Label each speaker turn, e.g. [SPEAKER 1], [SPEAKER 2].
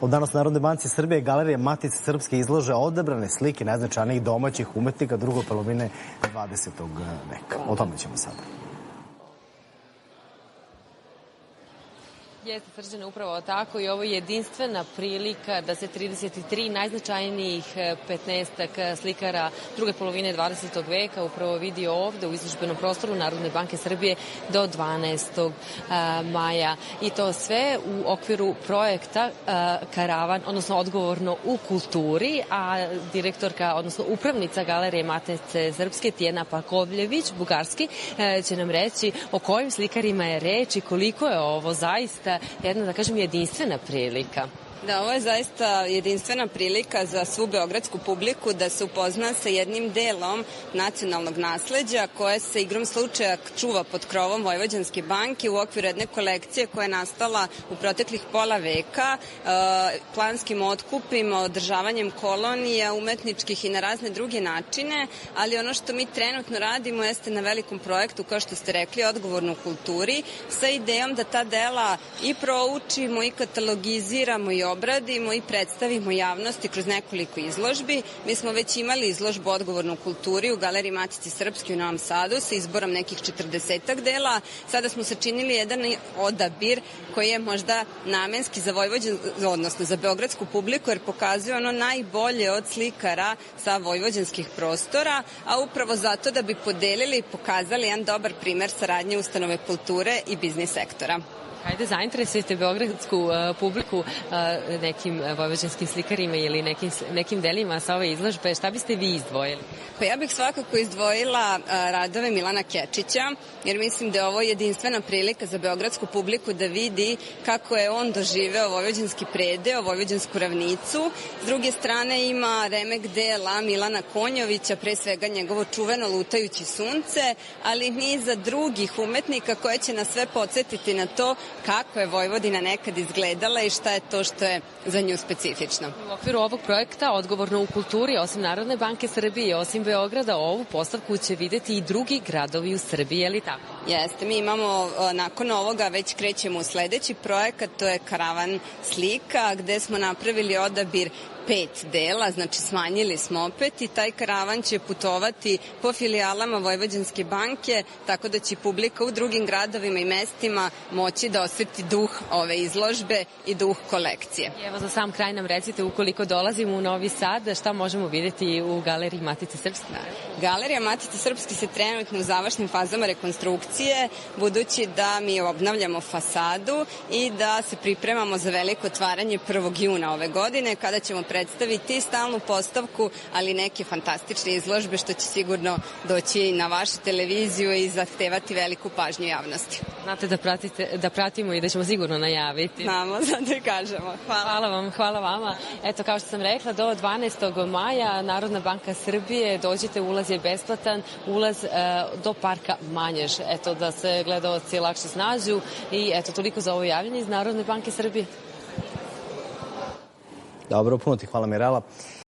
[SPEAKER 1] Od danas Narodne banci Srbije Galerija Matice Srpske izlože odabrane slike najznačajnijih domaćih umetnika druge polovine 20. veka. O tome ćemo sada.
[SPEAKER 2] Jeste, Srđane, upravo tako i ovo je jedinstvena prilika da se 33 najznačajnijih 15 slikara druge polovine 20. veka upravo vidi ovde u izložbenom prostoru Narodne banke Srbije do 12. maja. I to sve u okviru projekta Karavan, odnosno odgovorno u kulturi, a direktorka, odnosno upravnica Galerije Matice Srpske Tijena Pakovljević-Bugarski će nam reći o kojim slikarima je reč i koliko je ovo zaista jedna, da kažem, jedinstvena prilika.
[SPEAKER 3] Da, ovo je zaista jedinstvena prilika za svu beogradsku publiku da se upozna sa jednim delom nacionalnog nasleđa koje se igrom slučaja čuva pod krovom Vojvođanske banke u okviru jedne kolekcije koja je nastala u proteklih pola veka planskim otkupima, održavanjem kolonija, umetničkih i na razne druge načine, ali ono što mi trenutno radimo jeste na velikom projektu, kao što ste rekli, odgovorno u kulturi, sa idejom da ta dela i proučimo i katalogiziramo i obradimo i predstavimo javnosti kroz nekoliko izložbi. Mi smo već imali izložbu odgovorno u kulturi u Galeriji Matice Srpske u Novom Sadu sa izborom nekih 40 dela. Sada smo sačinili jedan odabir koji je možda namenski za odnosno za beogradsku publiku, jer pokazuje ono najbolje od slikara sa vojvođanskih prostora, a upravo zato da bi podelili i pokazali jedan dobar primer saradnje ustanove kulture i biznis sektora.
[SPEAKER 2] Hajde, zainteresujete beogradsku publiku nekim vojvođanskim slikarima ili nekim delima sa ove izložbe. Šta biste vi izdvojili?
[SPEAKER 3] Pa ja bih svakako izdvojila radove Milana Kečića, jer mislim da je ovo jedinstvena prilika za beogradsku publiku da vidi kako je on doživeo vojvođanski predeo, vojvođansku ravnicu. S druge strane ima remek dela Milana Konjovića, pre svega njegovo čuveno Lutajući sunce, ali niza drugih umetnika koje će nas sve podsjetiti na to kako je Vojvodina nekad izgledala i šta je to što je za nju specifično.
[SPEAKER 2] U okviru ovog projekta odgovorno u kulturi, osim Narodne banke Srbije i osim Beograda, ovu postavku će videti i drugi gradovi u Srbiji, je li tako?
[SPEAKER 3] Jeste, mi imamo, nakon ovoga već krećemo u sledeći projekat, to je Karavan slika, gde smo napravili odabir 5 dela, znači smanjili smo opet i taj karavan će putovati po filijalama Vojvođanske banke, tako da će publika u drugim gradovima i mestima moći da osjeti duh ove izložbe i duh kolekcije.
[SPEAKER 2] I evo za sam kraj nam recite, ukoliko dolazimo u Novi Sad, šta možemo videti u Galeriji Matice Srpske?
[SPEAKER 3] Galerija Matice Srpske se trenutno u završnim fazama rekonstrukcije, budući da mi obnavljamo fasadu i da se pripremamo za veliko otvaranje 1. juna ove godine, kada ćemo predstaviti stalnu postavku, ali neke fantastične izložbe što će sigurno doći na vašu televiziju i zahtevati veliku pažnju javnosti.
[SPEAKER 2] Znate da pratimo i da ćemo sigurno najaviti.
[SPEAKER 3] Znamo, zato i kažemo.
[SPEAKER 2] Hvala vama. Eto, kao što sam rekla, do 12. maja Narodna banka Srbije, dođite, ulaz je besplatan, ulaz do parka Manjež. Eto, da se gledaoci lakše snađu i eto, toliko za ovo javljanje iz Narodne banke Srbije.
[SPEAKER 1] Dobro, puno ti hvala, Mirela.